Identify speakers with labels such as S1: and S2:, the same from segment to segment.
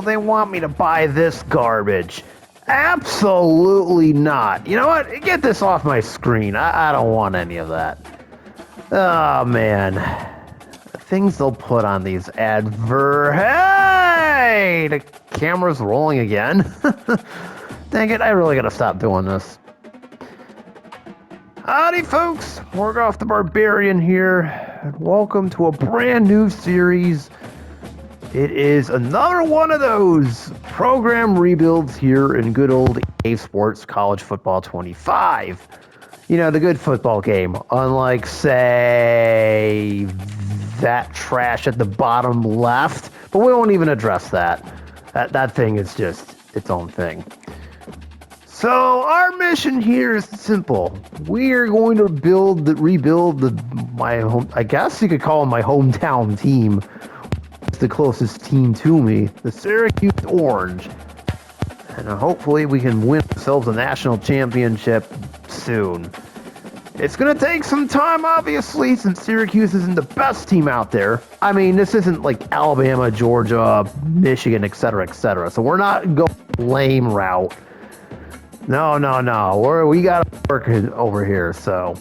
S1: so they want me to buy this garbage. Absolutely not. You know what? Get this off my screen. I don't want any of that. Oh, man. Things they'll put on these Hey! The camera's rolling again. Dang it, I really gotta stop doing this. Howdy, folks. Morgoth the Barbarian here, and welcome to a brand new series. It is another one of those program rebuilds here in good old EA Sports College Football 25. You know, the good football game, unlike, say, that trash at the bottom left, but we won't even address that. That thing is just its own thing. So our mission here is simple. We are going to rebuild my home. I guess you could call it my hometown team. It's the closest team to me, the Syracuse Orange, and hopefully we can win ourselves a national championship soon. It's going to take some time, obviously, since Syracuse isn't the best team out there. I mean, this isn't like Alabama, Georgia, Michigan, etc., etc. So we're not going lame route. No. We got to work over here. So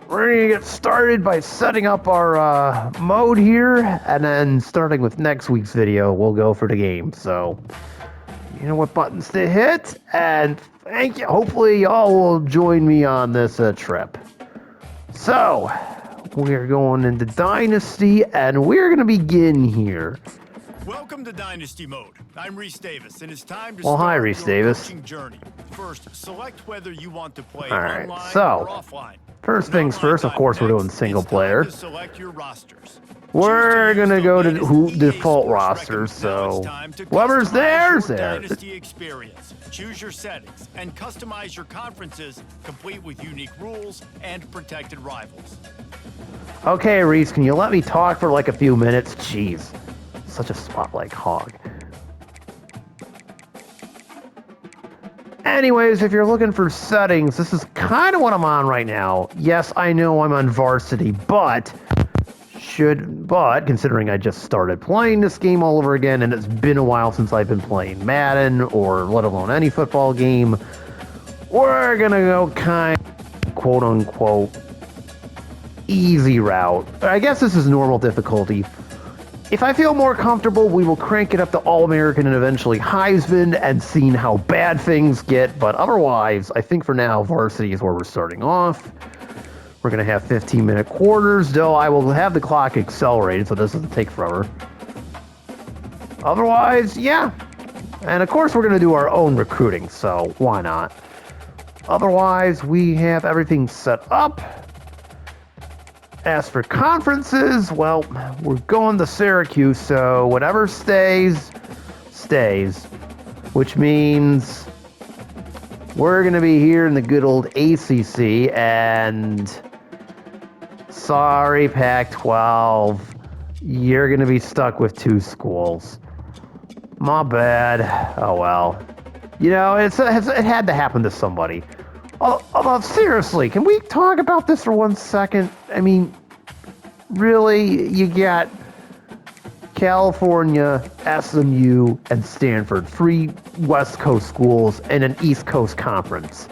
S1: we're going to get started by setting up our mode here. And then starting with next week's video, we'll go for the game. So you know what buttons to hit. And thank you. Hopefully y'all will join me on this trip. So we're going into Dynasty, and we're going to begin here.
S2: Welcome to Dynasty Mode. I'm Reese Davis, and it's time to
S1: hi,
S2: start
S1: Reese
S2: your
S1: Davis.
S2: coaching journey. First, select whether you want to play
S1: Alright,
S2: online
S1: so,
S2: or offline.
S1: first things first, of course, we're doing single player.
S2: To select your rosters.
S1: We're going to go to default rosters, so whoever's there's there.
S2: Dynasty experience. Choose your settings and customize your conferences, complete with unique rules and protected rivals.
S1: Okay, Reese, can you let me talk for like a few minutes? Jeez, such a spotlight hog. Anyways, if you're looking for settings, this is kind of what I'm on right now. Yes, I know I'm on varsity, but considering I just started playing this game all over again, and it's been a while since I've been playing Madden, or let alone any football game, we're gonna go kind of quote-unquote easy route. I guess this is normal difficulty. If I feel more comfortable, we will crank it up to All-American and eventually Heisman and see how bad things get, but otherwise, I think for now, varsity is where we're starting off. We're going to have 15-minute quarters, though I will have the clock accelerated, so this doesn't take forever. Otherwise, yeah. And of course, we're going to do our own recruiting, so why not? Otherwise, we have everything set up. As for conferences, well, we're going to Syracuse, so whatever stays, stays. Which means we're going to be here in the good old ACC, and sorry, Pac-12, you're going to be stuck with two schools. My bad. Oh, well. You know, it had to happen to somebody. Although, seriously, can we talk about this for 1 second? I mean, really, you got California, SMU, and Stanford, 3 West Coast schools and an East Coast conference.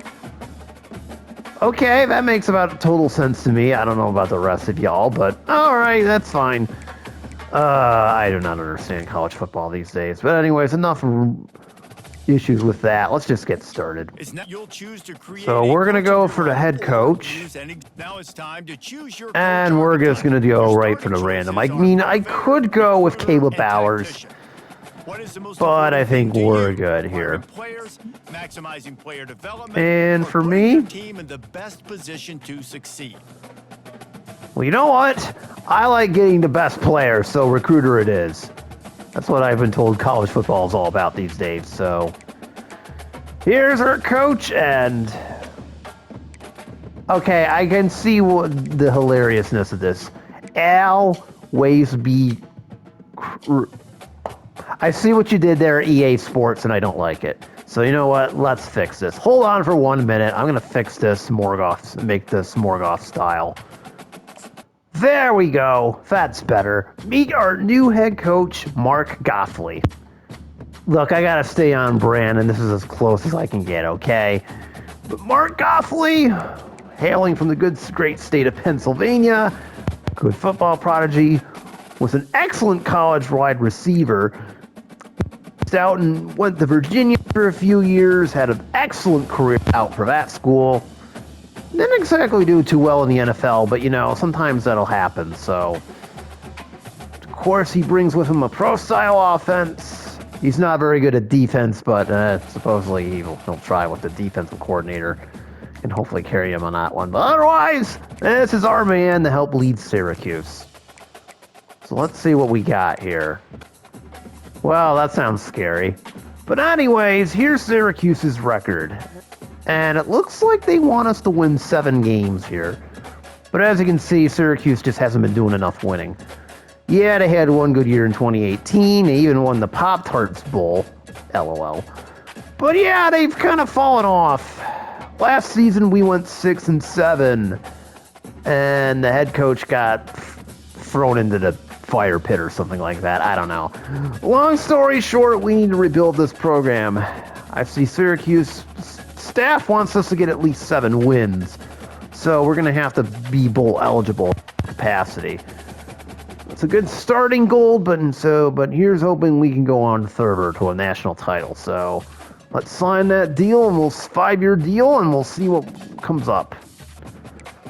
S1: Okay, that makes about total sense to me. I don't know about the rest of y'all, but alright, that's fine. I do not understand college football these days. But anyways, enough issues with that. Let's just get started. So we're going to go for the head coach. And we're just going to go right for the random. I mean, I could go with Caleb Bowers, but I think we're good here. And for me, well, you know what? I like getting the best player, so recruiter it is. That's what I've been told college football is all about these days. So here's our coach, and okay, I can see the hilariousness of this. Always be. I see what you did there, EA Sports, and I don't like it. So you know what? Let's fix this. Hold on for 1 minute. I'm gonna fix this Morgoth, make this Morgoth style. There we go. That's better. Meet our new head coach, Mark Goffley. Look, I gotta stay on brand, and this is as close as I can get, okay? But Mark Goffley, hailing from the great state of Pennsylvania, good football prodigy, was an excellent college wide receiver. Out and went to Virginia for a few years, had an excellent career out for that school. Didn't exactly do too well in the NFL, but sometimes that'll happen. So, of course, he brings with him a pro-style offense. He's not very good at defense, but supposedly he'll try with the defensive coordinator and hopefully carry him on that one. But otherwise, this is our man to help lead Syracuse. So let's see what we got here. Well, that sounds scary. But anyways, here's Syracuse's record. And it looks like they want us to win 7 games here. But as you can see, Syracuse just hasn't been doing enough winning. Yeah, they had one good year in 2018. They even won the Pop-Tarts Bowl. LOL. But yeah, they've kind of fallen off. Last season, we went 6-7. And the head coach got thrown into the fire pit or something like that. I don't know. Long story short, we need to rebuild this program. I see Syracuse staff wants us to get at least 7 wins. So we're going to have to be bowl eligible capacity. It's a good starting goal, but here's hoping we can go on further to a national title. So let's sign that deal, and we'll 5-year deal, and we'll see what comes up.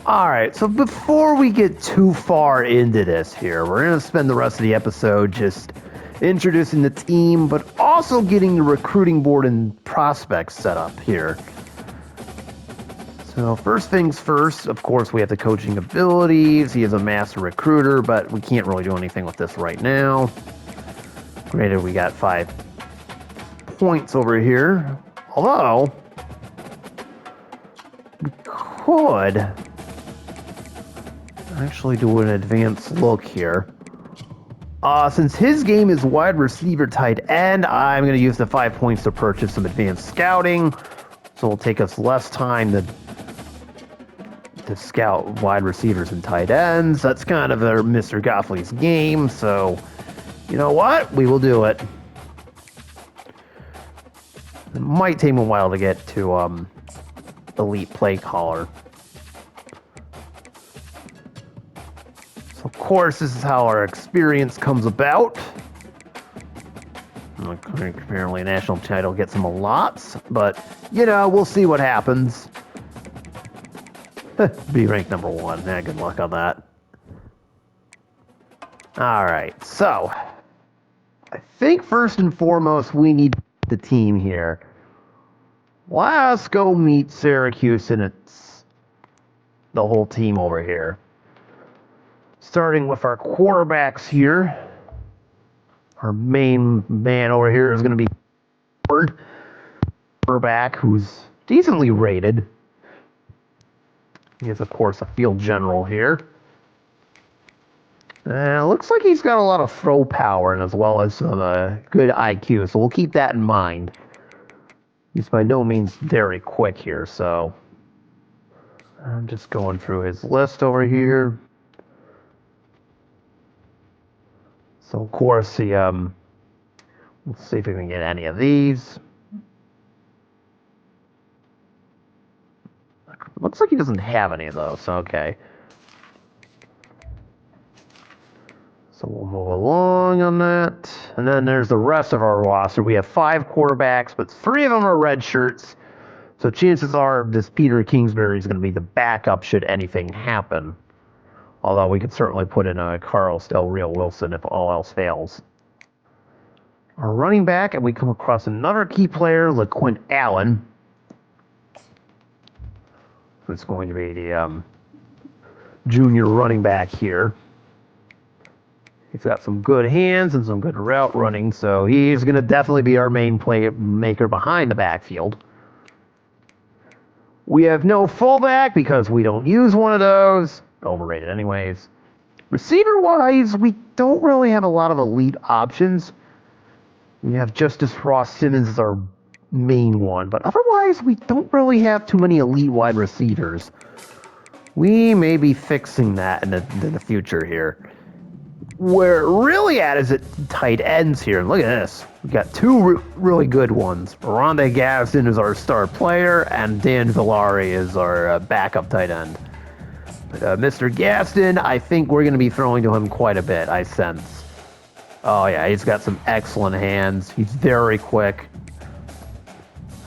S1: Alright, so before we get too far into this here, we're going to spend the rest of the episode just introducing the team, but also getting the recruiting board and prospects set up here. So first things first, of course, we have the coaching abilities. He is a master recruiter, but we can't really do anything with this right now. Granted, we got 5 points over here. Although, we could actually do an advanced look here. Since his game is wide receiver tight end, I'm going to use the 5 points to purchase some advanced scouting. So it'll take us less time to scout wide receivers and tight ends. That's kind of Mr. Goffley's game. So, you know what? We will do it. It might take him a while to get to elite play caller. Of course, this is how our experience comes about. Apparently, a national title gets him a lot, but, we'll see what happens. Be ranked number 1. Good luck on that. Alright, so, I think first and foremost, we need the team here. Let's go meet Syracuse and the whole team over here. Starting with our quarterbacks here. Our main man over here is going to be quarterback, who's decently rated. He is, of course, a field general here. Looks like he's got a lot of throw power and as well as some good IQ, so we'll keep that in mind. He's by no means very quick here, so I'm just going through his list over here. So, of course, let's see if we can get any of these. Looks like he doesn't have any of those, so okay. So we'll move along on that. And then there's the rest of our roster. We have 5 quarterbacks, but 3 of them are red shirts. So chances are this Peter Kingsbury is going to be the backup should anything happen. Although we could certainly put in a Carl Del Rio Wilson if all else fails. Our running back, and we come across another key player, LaQuint Allen, who's going to be the junior running back here. He's got some good hands and some good route running, so he's going to definitely be our main playmaker behind the backfield. We have no fullback because we don't use one of those. Overrated anyways. Receiver-wise, we don't really have a lot of elite options. We have Justice Ross Simmons as our main one, but otherwise, we don't really have too many elite wide receivers. We may be fixing that in the future here. where it really at is at tight ends here. Look at this. We got two really good ones. Rondé Gaston is our star player, and Dan Villari is our backup tight end. But Mr. Gaston, I think we're going to be throwing to him quite a bit, I sense. Oh, yeah, he's got some excellent hands. He's very quick.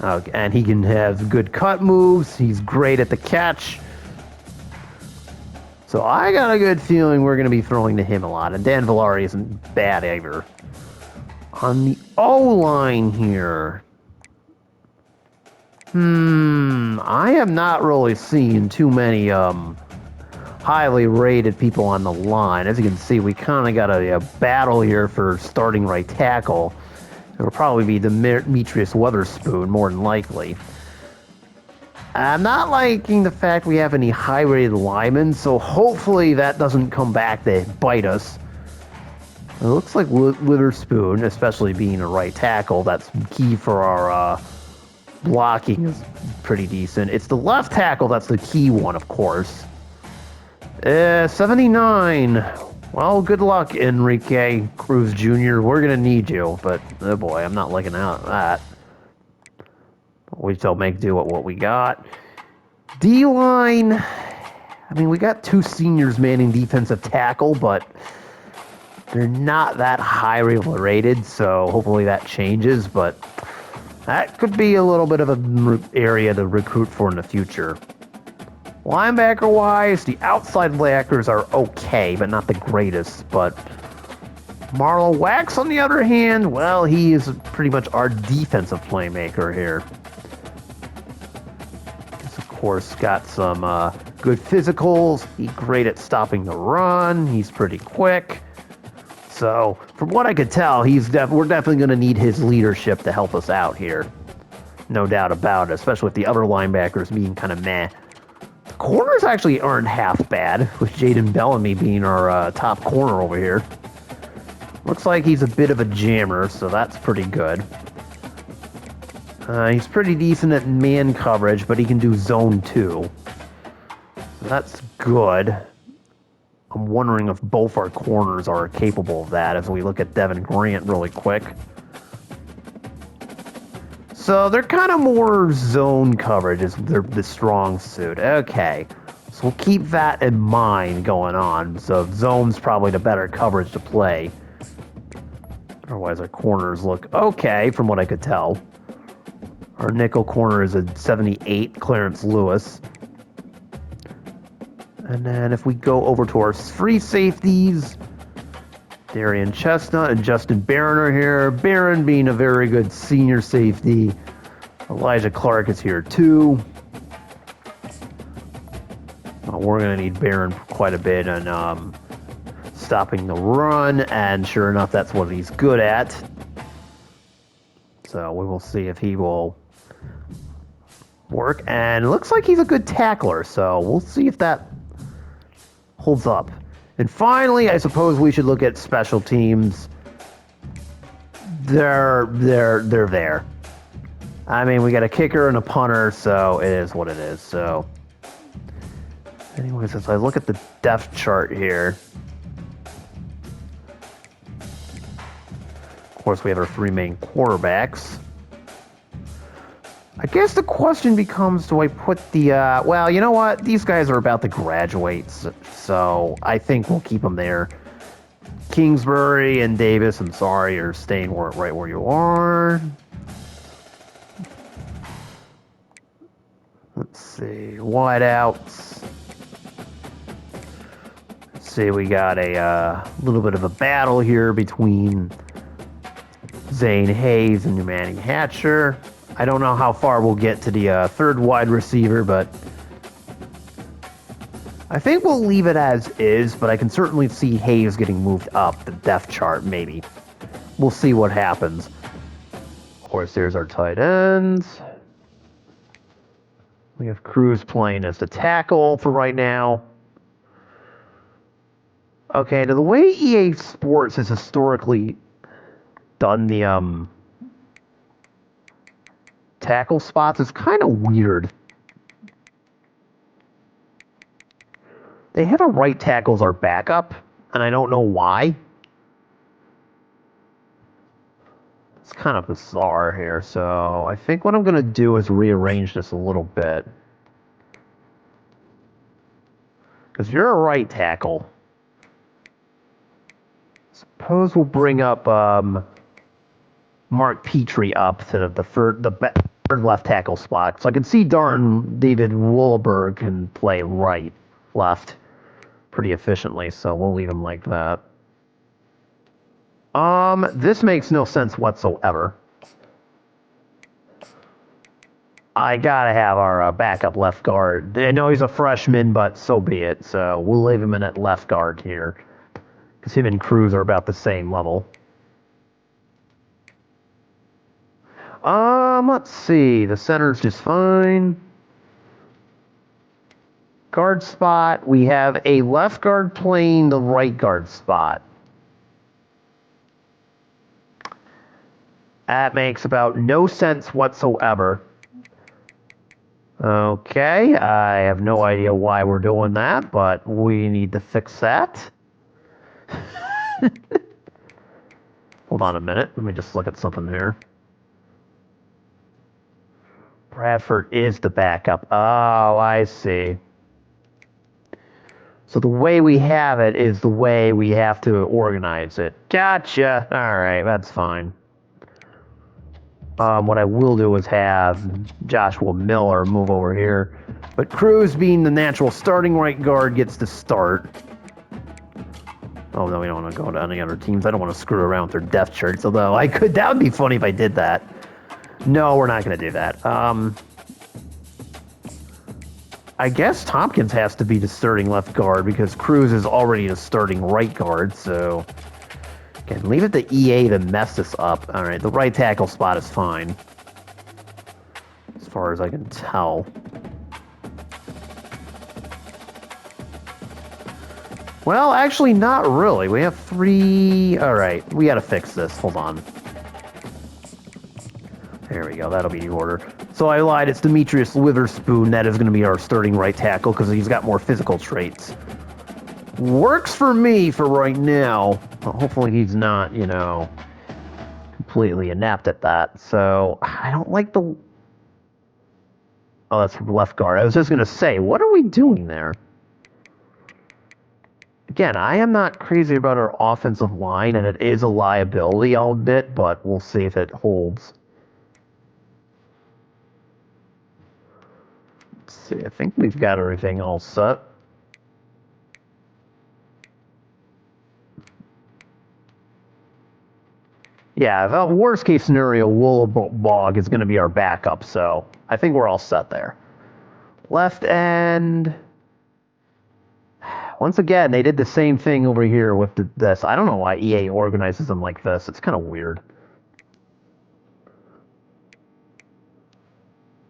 S1: And he can have good cut moves. He's great at the catch. So I got a good feeling we're going to be throwing to him a lot. And Dan Villari isn't bad either. On the O-line here. I have not really seen too many highly rated people on the line. As you can see, we kind of got a battle here for starting right tackle. It'll probably be Demetrius Weatherspoon, more than likely. I'm not liking the fact we have any high-rated linemen, so hopefully that doesn't come back to bite us. It looks like Witherspoon, especially being a right tackle, that's key for our blocking is pretty decent. It's the left tackle that's the key one, of course. 79. Well, good luck, Enrique Cruz Jr. We're going to need you, but oh boy, I'm not liking out of that. We still make do with what we got. D-line, I mean, we got two seniors manning defensive tackle, but they're not that highly rated, so hopefully that changes, but that could be a little bit of an area to recruit for in the future. Linebacker-wise, the outside linebackers are okay, but not the greatest, but Marlo Wax, on the other hand, well, he is pretty much our defensive playmaker here. He's, of course, got some good physicals. He's great at stopping the run. He's pretty quick. So, from what I could tell, we're definitely going to need his leadership to help us out here. No doubt about it, especially with the other linebackers being kind of meh. The corners actually aren't half bad, with Jaden Bellamy being our top corner over here. Looks like he's a bit of a jammer, so that's pretty good. He's pretty decent at man coverage, but he can do zone too. So that's good. I'm wondering if both our corners are capable of that as we look at Devin Grant really quick. So they're kind of more zone coverage is the strong suit. Okay, so we'll keep that in mind going on. So zone's probably the better coverage to play. Otherwise our corners look okay from what I could tell. Our nickel corner is a 78, Clarence Lewis. And then if we go over to our free safeties, Darian Chestnut and Justin Barron are here. Barron being a very good senior safety. Elijah Clark is here too. We're going to need Barron quite a bit on stopping the run, and sure enough, that's what he's good at. So we will see if he will work. And it looks like he's a good tackler, so we'll see if that holds up. And finally, I suppose we should look at special teams. They're there. I mean, we got a kicker and a punter, so it is what it is. So, anyways, as I look at the depth chart here, of course, we have our three main quarterbacks. I guess the question becomes, do I put the, well, you know what? These guys are about to graduate, so I think we'll keep them there. Kingsbury and Davis, I'm sorry, you're staying right where you are. Let's see, wideouts. Let's see, we got a little bit of a battle here between Zane Hayes and Manny Hatcher. I don't know how far we'll get to the third wide receiver, but I think we'll leave it as is, but I can certainly see Hayes getting moved up the depth chart, maybe. We'll see what happens. Of course, there's our tight ends. We have Cruz playing as the tackle for right now. Okay, now the way EA Sports has historically done the tackle spots is kind of weird. They have a right tackle as our backup. and I don't know why. It's kind of bizarre here, so I think what I'm going to do is rearrange this a little bit. Because you're a right tackle. Suppose we'll bring up Mark Petrie up to the third left tackle spot. So I can see darn David Woolberg can play right, left pretty efficiently, so we'll leave him like that. This makes no sense whatsoever. I gotta have our backup left guard. I know he's a freshman, but so be it. So we'll leave him in at left guard here. Because him and Cruz are about the same level. Let's see. The center's just fine. Guard spot. We have a left guard playing the right guard spot. That makes about no sense whatsoever. Okay, I have no idea why we're doing that, but we need to fix that. Hold on a minute. Let me just look at something here. Bradford is the backup. Oh, I see. So the way we have it is the way we have to organize it. Gotcha. All right, that's fine. What I will do is have Joshua Miller move over here. But Cruz, being the natural starting right guard, gets to start. Oh, no, we don't want to go to any other teams. I don't want to screw around with their depth charts, although I could. That would be funny if I did that. No, we're not going to do that. I guess Tompkins has to be the starting left guard because Cruz is already the starting right guard, so... Again, leave it to EA to mess this up. Alright, the right tackle spot is fine. As far as I can tell. Well, actually, not really. We have 3... Alright, we gotta fix this. Hold on. There we go, that'll be the order. So I lied, it's Demetrius Witherspoon. That is going to be our starting right tackle because he's got more physical traits. Works for me for right now. Well, hopefully he's not, you know, completely inept at that. So, I don't like the... Oh, that's left guard. I was just going to say, what are we doing there? Again, I am not crazy about our offensive line, and it is a liability, I'll admit, but we'll see if it holds. Let's see, I think we've got everything all set. Yeah, the worst case scenario, Woolbog is going to be our backup, so I think we're all set there. Left end. Once again, they did the same thing over here with this. I don't know why EA organizes them like this. It's kind of weird.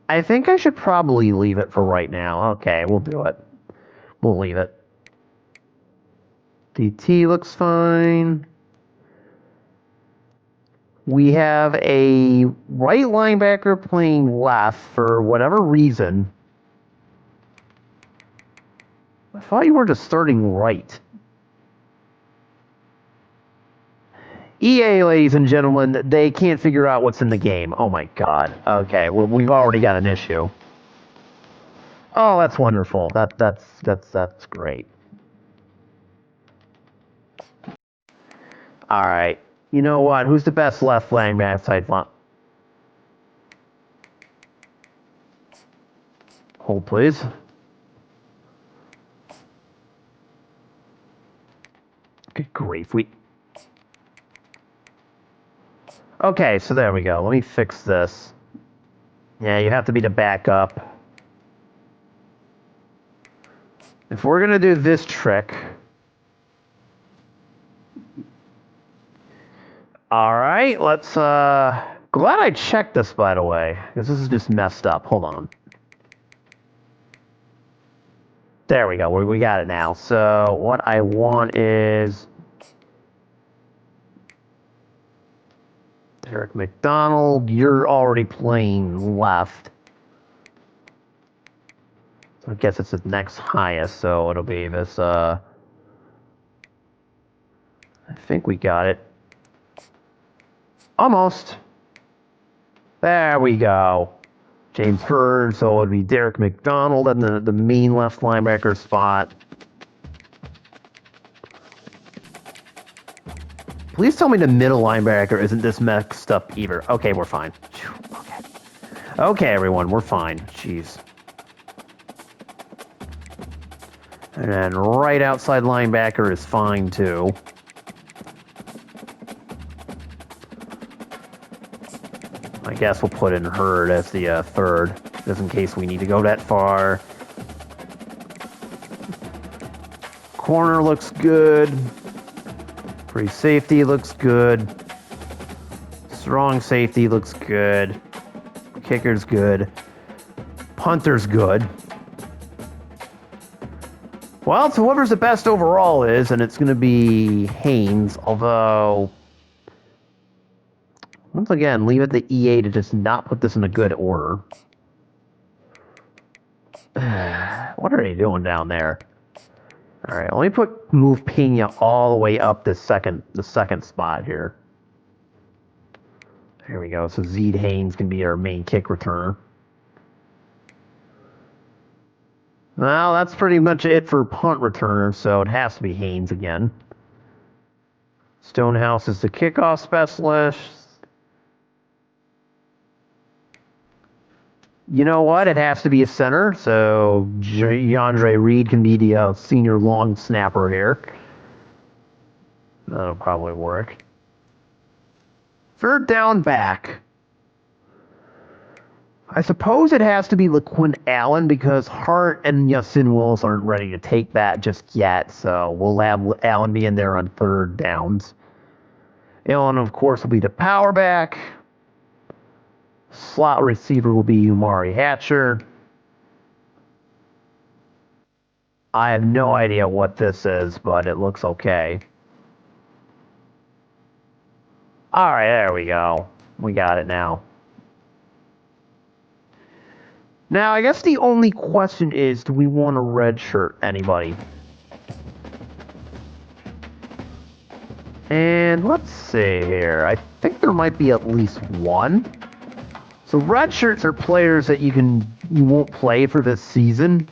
S1: I think I should probably leave it for right now. Okay, we'll do it. We'll leave it. DT looks fine. We have a right linebacker playing left for whatever reason. I thought you were just starting right. EA, ladies and gentlemen, they can't figure out what's in the game. Oh my god. Okay, well, we've already got an issue. Oh, that's wonderful. That's great. All right. You know what? Who's the best left linebacker side front? Hold, please. Good grief. Okay, so there we go. Let me fix this. Yeah, you have to be the backup. If we're going to do this trick... Alright, let's, glad I checked this, by the way, because this is just messed up. Hold on. There we go, we got it now. So, what I want is... Eric McDonald, you're already playing left. So I guess it's the next highest, so it'll be this, think we got it. Almost. There we go. James Hurd, so it would be Derek McDonald in the main left linebacker spot. Please tell me the middle linebacker isn't this messed up either. Okay, we're fine. Okay. Okay, everyone, we're fine. Jeez. And then right outside linebacker is fine, too. I guess we'll put in Hurd as the third, just in case we need to go that far. Corner looks good. Free safety looks good. Strong safety looks good. Kicker's good. Punter's good. Well, it's whoever's the best overall is, and it's going to be Haynes, although... Once again, leave it to EA to just not put this in a good order. What are they doing down there? All right, let me move Pena all the way up the second spot here. Here we go. So Zede Haynes can be our main kick returner. Well, that's pretty much it for punt returner, so it has to be Haynes again. Stonehouse is the kickoff specialist. You know what? It has to be a center, so DeAndre Reed can be the senior long snapper here. That'll probably work. Third down back. I suppose it has to be LaQuint Allen because Hart and Yasin Willis aren't ready to take that just yet, so we'll have Allen be in there on third downs. Allen, of course, will be the power back. Slot receiver will be Umari Hatcher. I have no idea what this is, but it looks okay. Alright, there we go. We got it now. Now, I guess the only question is, do we want to redshirt anybody? And let's see here. I think there might be at least one. So red shirts are players that you won't play for this season,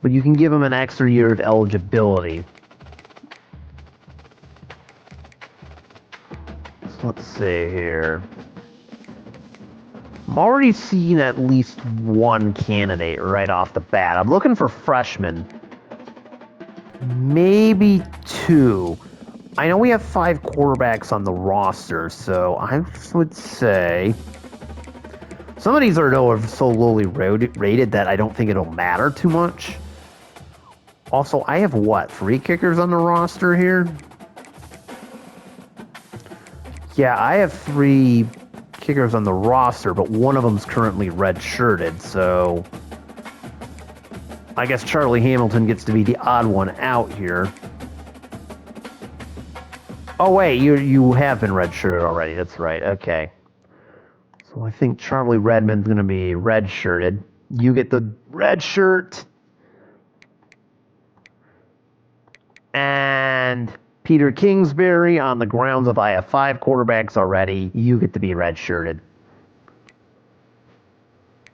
S1: but you can give them an extra year of eligibility. So let's see here. I'm already seeing at least one candidate right off the bat. I'm looking for freshmen. Maybe two. I know we have 5 quarterbacks on the roster, so I would say... Some of these are so lowly rated that I don't think it'll matter too much. Also, I have, 3 kickers on the roster here? Yeah, I have 3 kickers on the roster, but one of them's currently red-shirted, so... I guess Charlie Hamilton gets to be the odd one out here. Oh, wait, you have been red-shirted already, that's right, okay. So I think Charlie Redmond's going to be red-shirted. You get the red shirt. And Peter Kingsbury, on the grounds of I have 5 quarterbacks already, you get to be red-shirted.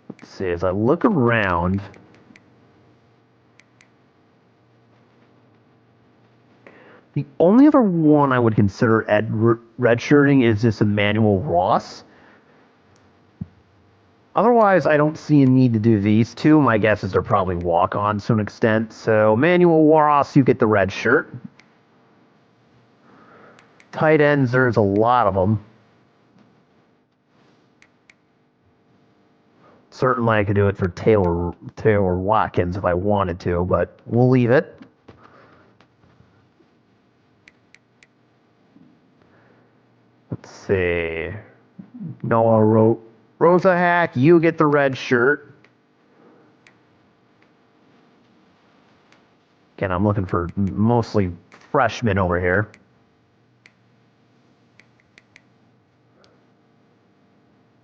S1: Let's see, as I look around... The only other one I would consider redshirting is this Emmanuel Ross. Otherwise, I don't see a need to do these two. My guess is they're probably walk-ons to an extent. So, Emmanuel Ross, you get the red shirt. Tight ends, there's a lot of them. Certainly, I could do it for Taylor Watkins if I wanted to, but we'll leave it. Let's see. Noah Rosahack, you get the red shirt. Again, I'm looking for mostly freshmen over here.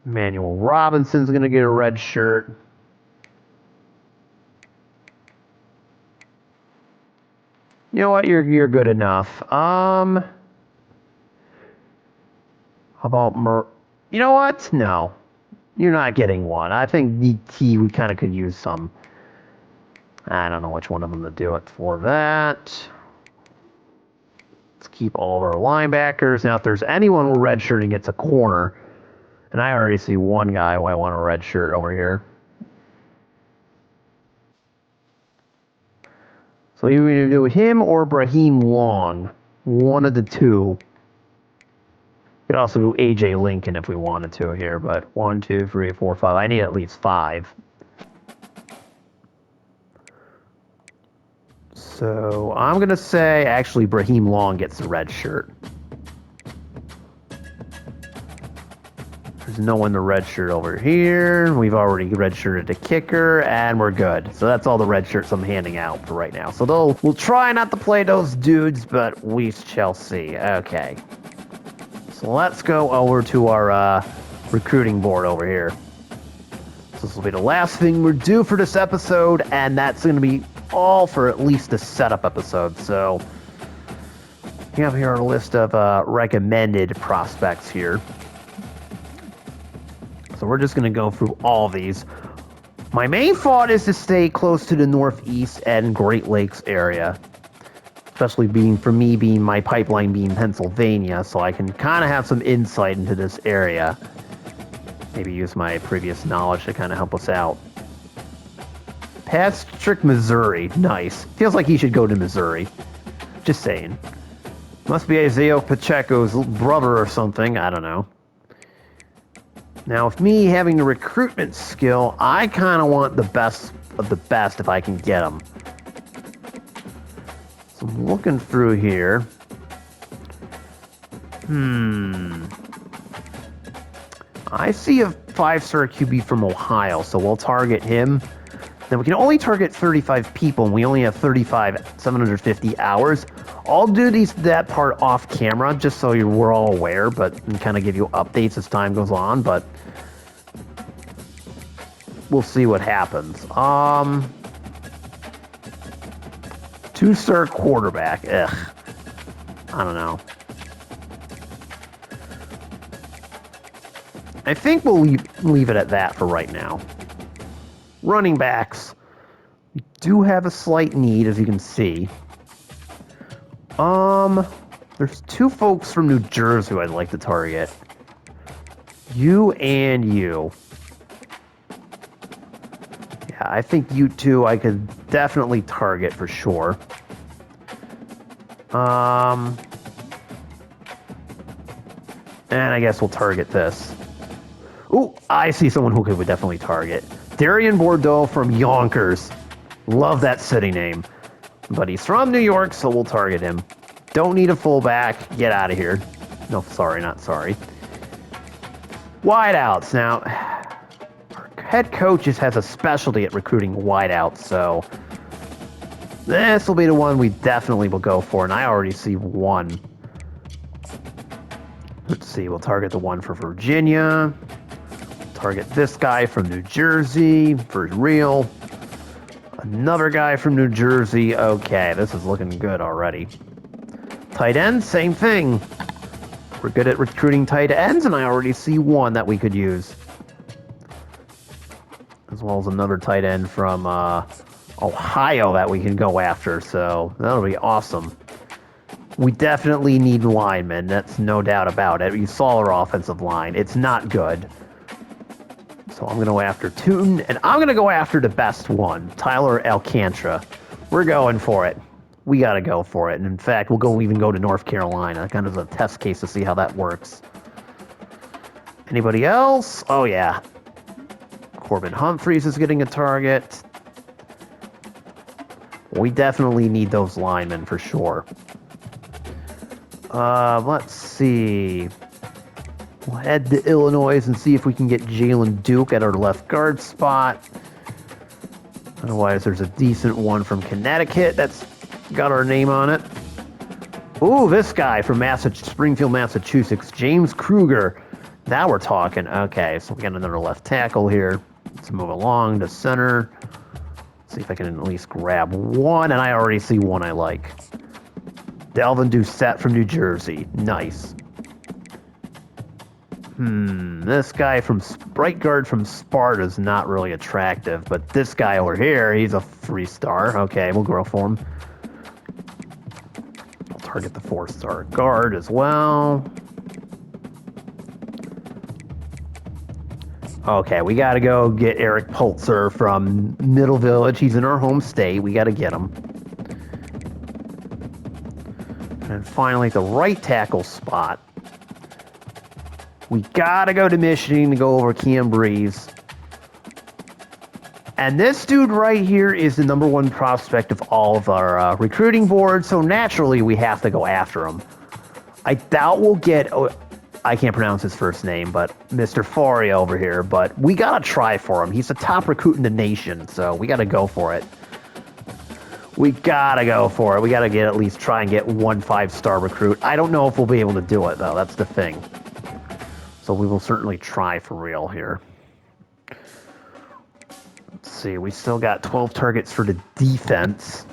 S1: Emmanuel Robinson's going to get a red shirt. You know what? You're good enough. How about You know what? No. You're not getting one. I think DT, we kind of could use some. I don't know which one of them to do it for that. Let's keep all of our linebackers. Now, if there's anyone with red shirt and gets a corner, and I already see one guy who I want a red shirt over here. So you either do him or Brahim Long. One of the two. Could also do AJ Lincoln if we wanted to here, but 1, 2, 3, 4, 5. I need at least 5. So I'm gonna say actually Brahim Long gets the red shirt. There's no one the red shirt over here. We've already redshirted the kicker, and we're good. So that's all the red shirts I'm handing out for right now. So we'll try not to play those dudes, but we shall see. Okay. So let's go over to our recruiting board over here. So this will be the last thing we're due for this episode, and that's going to be all for at least the setup episode. So we have here our list of recommended prospects here. So we're just going to go through all these. My main thought is to stay close to the Northeast and Great Lakes area. Especially being my pipeline being Pennsylvania, so I can kind of have some insight into this area. Maybe use my previous knowledge to kind of help us out. Patrick, Missouri. Nice. Feels like he should go to Missouri. Just saying. Must be Isaiah Pacheco's brother or something. I don't know. Now, with me having the recruitment skill, I kind of want the best of the best if I can get them. So I'm looking through here. I see a 5-star QB from Ohio, so we'll target him. Then we can only target 35 people, and we only have 750 hours. I'll do that part off camera, just so we're all aware, but and kind of give you updates as time goes on, but we'll see what happens. 2-star quarterback. Ugh. I don't know. I think we'll leave it at that for right now. Running backs. We do have a slight need, as you can see. There's 2 folks from New Jersey who I'd like to target. You and you. Yeah, I think you two I could definitely target for sure. And I guess we'll target this. Ooh, I see someone who we definitely target. Darian Bordeaux from Yonkers. Love that city name. But he's from New York, so we'll target him. Don't need a fullback. Get out of here. No, sorry, not sorry. Wideouts. Now, our head coach has a specialty at recruiting wideouts, so this will be the one we definitely will go for, and I already see one. Let's see, we'll target the one for Virginia. Target this guy from New Jersey for real. Another guy from New Jersey. Okay, this is looking good already. Tight end, same thing. We're good at recruiting tight ends, and I already see one that we could use. As well as another tight end from Ohio that we can go after, so that'll be awesome. We definitely need linemen, that's no doubt about it. You saw our offensive line. It's not good. So I'm going to go after Tootin, and I'm going to go after the best one, Tyler Alcantara. We're going for it. We got to go for it. And in fact, we'll even go to North Carolina, kind of as a test case to see how that works. Anybody else? Oh, yeah. Corbin Humphreys is getting a target. We definitely need those linemen for sure. Let's see. We'll head to Illinois and see if we can get Jalen Duke at our left guard spot. Otherwise, there's a decent one from Connecticut that's got our name on it. Ooh, this guy from Springfield, Massachusetts, James Kruger. Now we're talking. Okay, so we got another left tackle here. Let's move along to center. See if I can at least grab one, and I already see one I like. Delvin Doucette from New Jersey. Nice. This guy from right guard from Sparta is not really attractive, but this guy over here, he's a 3-star. Okay, we'll go for him. We'll target the 4-star guard as well. Okay, we gotta go get Eric Pulitzer from Middle Village. He's in our home state. We gotta get him. And finally, the right tackle spot. We gotta go to Michigan to go over Cam Breeze. And this dude right here is the number 1 prospect of all of our recruiting boards, so naturally we have to go after him. I doubt we'll get... I can't pronounce his first name, but Mr. Faria over here, but we gotta try for him. He's the top recruit in the nation, so we gotta go for it. We gotta go for it. We gotta at least try and get 1 5-star recruit. I don't know if we'll be able to do it, though. That's the thing. So we will certainly try for real here. Let's see. We still got 12 targets for the defense.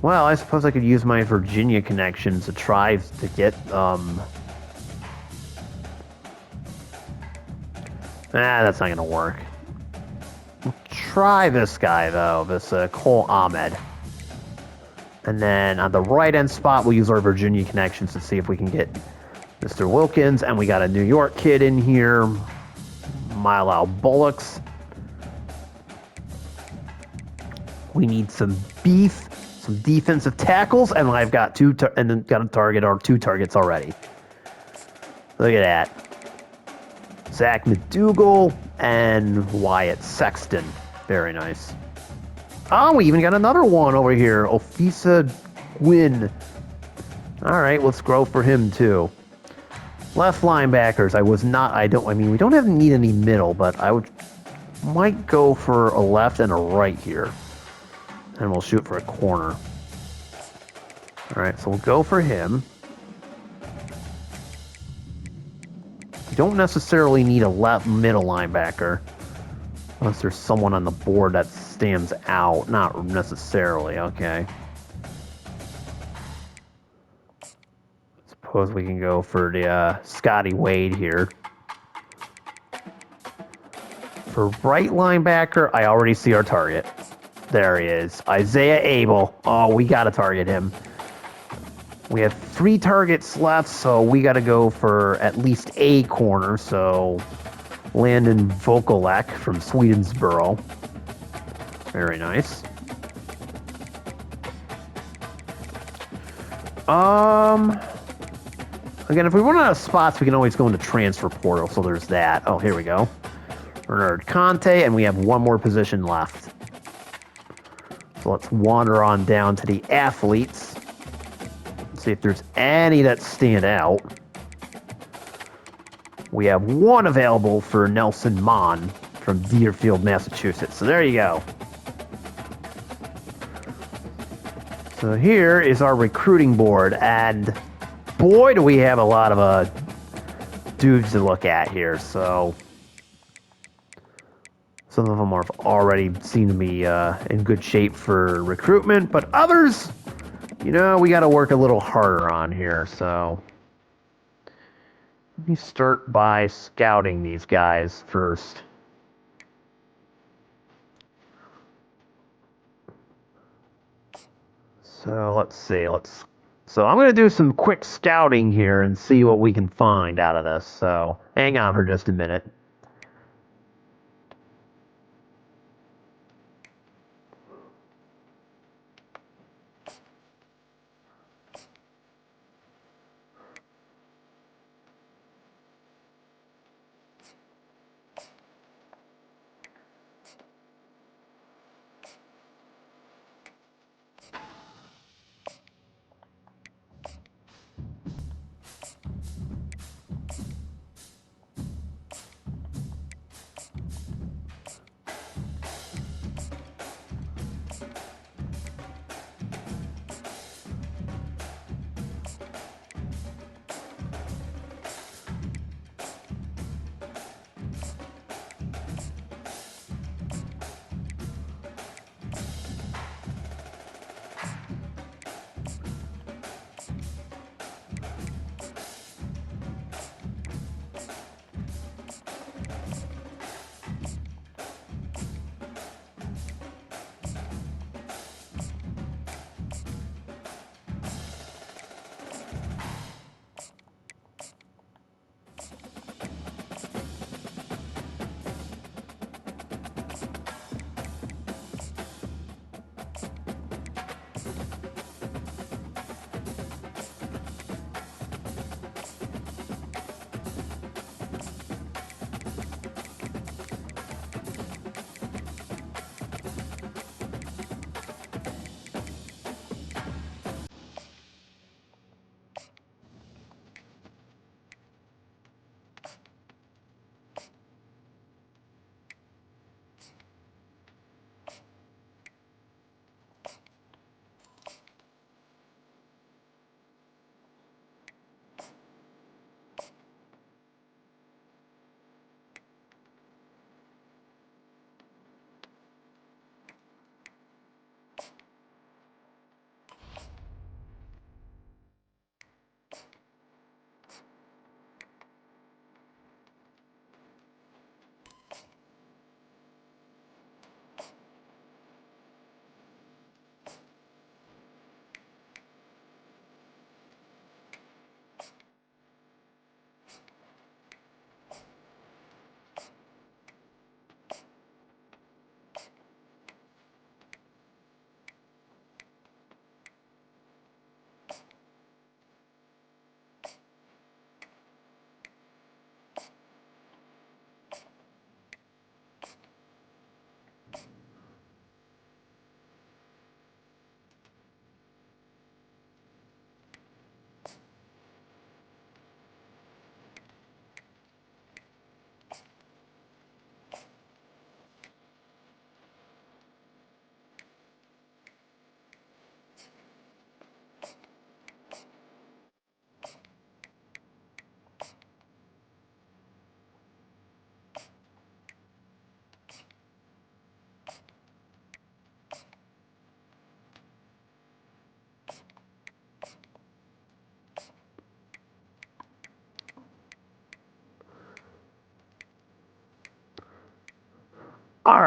S1: Well, I suppose I could use my Virginia connections to try to get, that's not gonna work. We'll try this guy, though, this Cole Ahmed. And then on the right end spot, we'll use our Virginia connections to see if we can get Mr. Wilkins. And we got a New York kid in here, Milo Bullocks. We need some beef. Some defensive tackles, and I've got got a target or 2 targets already. Look at that. Zach McDougal and Wyatt Sexton. Very nice. Oh, we even got another one over here. Ofisa Gwynn. All right, let's grow for him too. Left linebackers. We don't need any middle, but might go for a left and a right here. And we'll shoot for a corner. All right, so we'll go for him. You don't necessarily need a left middle linebacker. Unless there's someone on the board that stands out. Not necessarily, okay. Suppose we can go for the Scotty Wade here. For right linebacker, I already see our target. There he is. Isaiah Abel. Oh, we got to target him. We have 3 targets left, so we got to go for at least a corner. So, Landon Vokalek from Swedensboro. Very nice. Again, if we run out of spots, we can always go into transfer portal. So there's that. Oh, here we go. Bernard Conte, and we have 1 more position left. So let's wander on down to the athletes. See if there's any that stand out. We have 1 available for Nelson Mon from Deerfield, Massachusetts. So there you go. So here is our recruiting board, and boy, do we have a lot of dudes to look at here. So some of them are already seem to be in good shape for recruitment, but others, we got to work a little harder on here. So let me start by scouting these guys first. So let's see. So I'm going to do some quick scouting here and see what we can find out of this. So hang on for just a minute.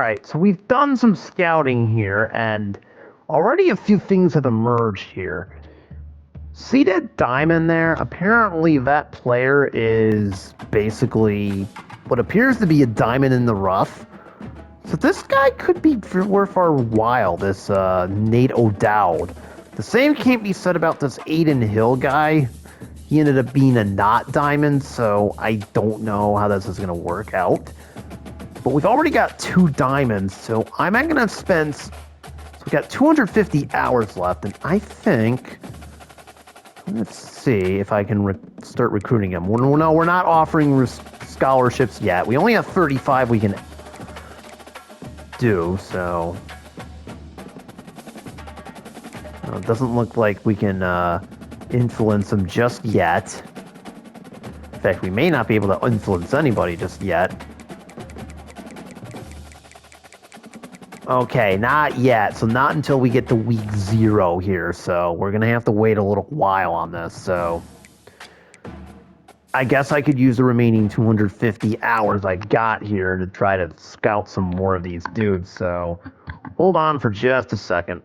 S1: Alright, so we've done some scouting here, and already a few things have emerged here. See that diamond there? Apparently that player is basically what appears to be a diamond in the rough. So this guy could be worth our while, this Nate O'Dowd. The same can't be said about this Aiden Hill guy. He ended up being a not diamond, so I don't know how this is going to work out. But we've already got 2 diamonds, so I'm not going to spend... So we've got 250 hours left, and I think... Let's see if I can start recruiting him. No, we're not offering scholarships yet. We only have 35 we can do, so... It doesn't look like we can influence him just yet. In fact, we may not be able to influence anybody just yet. Okay, not yet. So not until we get to week 0 here. So we're going to have to wait a little while on this. So I guess I could use the remaining 250 hours I got here to try to scout some more of these dudes. So hold on for just a second.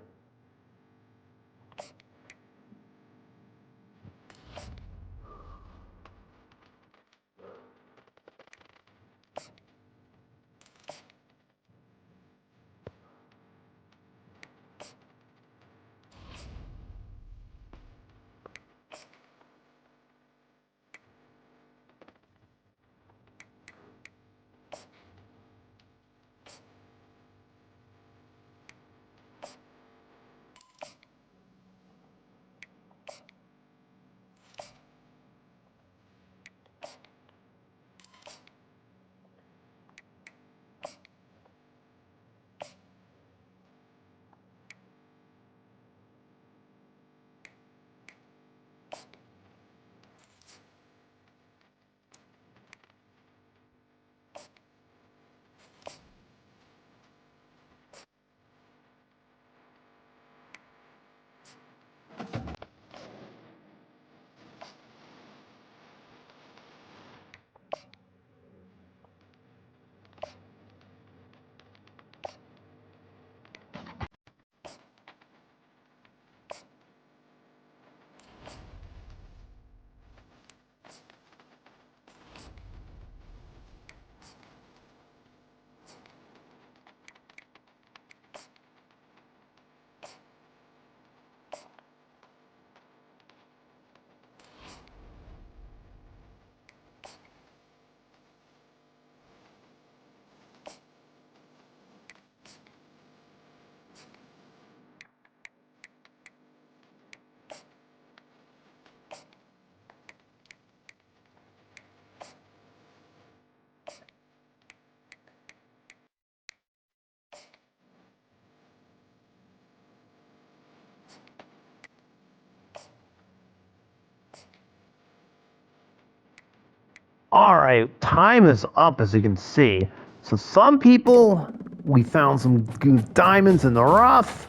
S1: Alright, time is up as you can see. So some people, we found some good diamonds in the rough.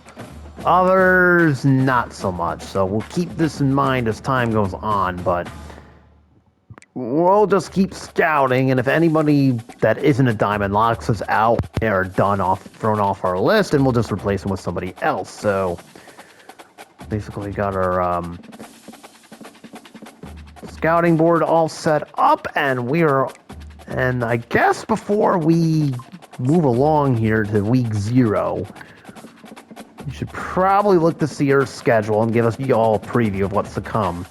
S1: Others, not so much. So we'll keep this in mind as time goes on, but we'll just keep scouting, and if anybody that isn't a diamond locks us out, they are thrown off our list, and we'll just replace them with somebody else. So basically got our scouting board all set up, and I guess before we move along here to week 0, you should probably look to see our schedule and give us all a preview of what's to come.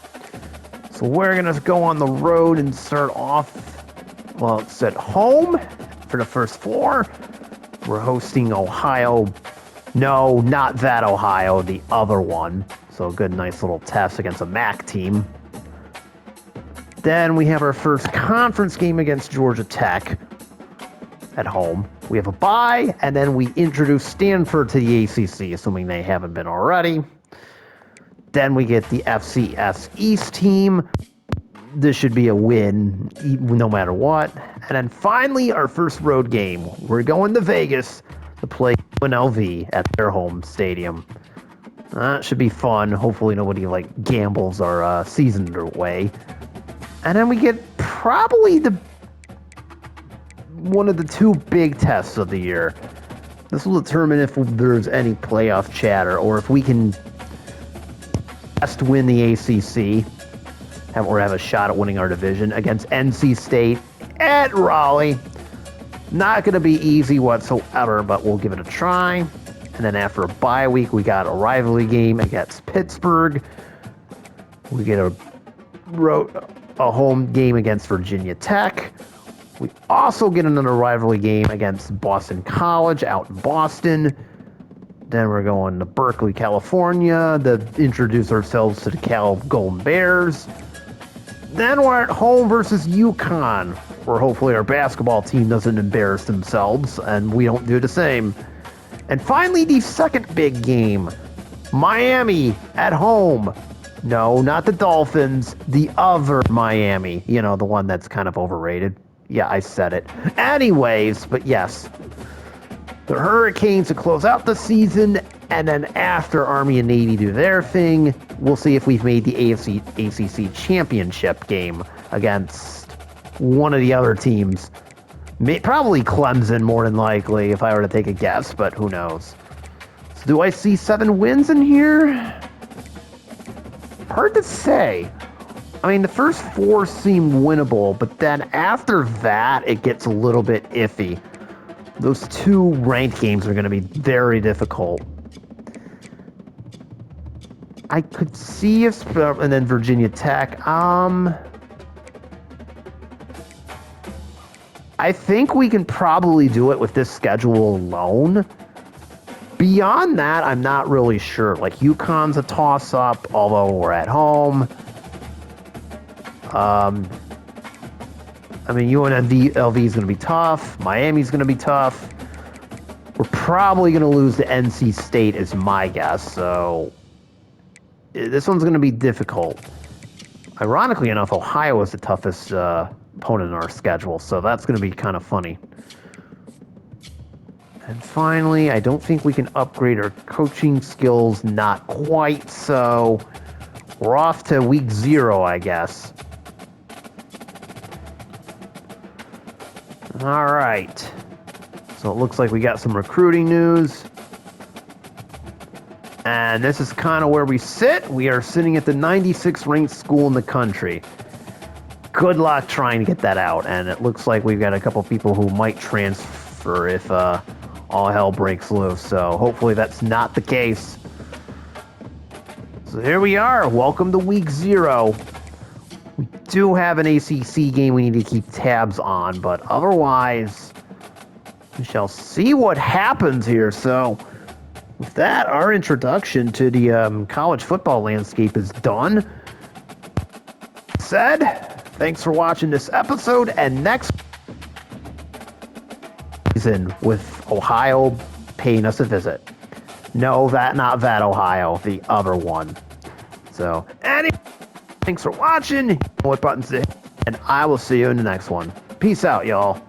S1: So we're going to go on the road and start off, well, it's at home for the first 4. We're hosting Ohio. No, not that Ohio, the other one. So a good, nice little test against a MAC team. Then we have our first conference game against Georgia Tech at home. We have a bye, and then we introduce Stanford to the ACC, assuming they haven't been already. Then we get the FCS East team. This should be a win, no matter what. And then finally, our first road game. We're going to Vegas to play UNLV at their home stadium. That should be fun. Hopefully nobody, gambles our season away. And then we get probably one of the 2 big tests of the year. This will determine if there's any playoff chatter or if we can best win the ACC or have a shot at winning our division against NC State at Raleigh. Not going to be easy whatsoever, but we'll give it a try. And then after a bye week, we got a rivalry game against Pittsburgh. We get a home game against Virginia Tech. We also get another rivalry game against Boston College out in Boston. Then we're going to Berkeley, California to introduce ourselves to the Cal Golden Bears. Then we're at home versus UConn, where hopefully our basketball team doesn't embarrass themselves and we don't do the same. And finally, the second big game, Miami at home. No, not the Dolphins, the other Miami. You know, the one that's kind of overrated. Yeah, I said it. Anyways, but yes, the Hurricanes to close out the season, and then after Army and Navy do their thing, we'll see if we've made the ACC championship game against one of the other teams. Probably Clemson, more than likely, if I were to take a guess, but who knows. So do I see 7 wins in here? Hard to say. I mean, the first 4 seem winnable, but then after that, it gets a little bit iffy. Those 2 ranked games are going to be very difficult. I could see if, and then Virginia Tech. I think we can probably do it with this schedule alone. Beyond that, I'm not really sure. Like, UConn's a toss-up, although we're at home. I mean, UNLV is going to be tough. Miami's going to be tough. We're probably going to lose to NC State is my guess, so this one's going to be difficult. Ironically enough, Ohio is the toughest opponent in our schedule, so that's going to be kind of funny. And finally, I don't think we can upgrade our coaching skills. Not quite, so we're off to week 0, I guess. All right. So it looks like we got some recruiting news. And this is kind of where we sit. We are sitting at the 96th ranked school in the country. Good luck trying to get that out. And it looks like we've got a couple people who might transfer if all hell breaks loose. So hopefully that's not the case. So here we are. Welcome to week 0. We do have an ACC game we need to keep tabs on, but otherwise, we shall see what happens here. So with that, our introduction to the college football landscape is done. Said, thanks for watching this episode, and next season with Ohio paying us a visit. No, not that Ohio, the other one. So, anyway, thanks for watching. You know what buttons to hit, and I will see you in the next one. Peace out, y'all.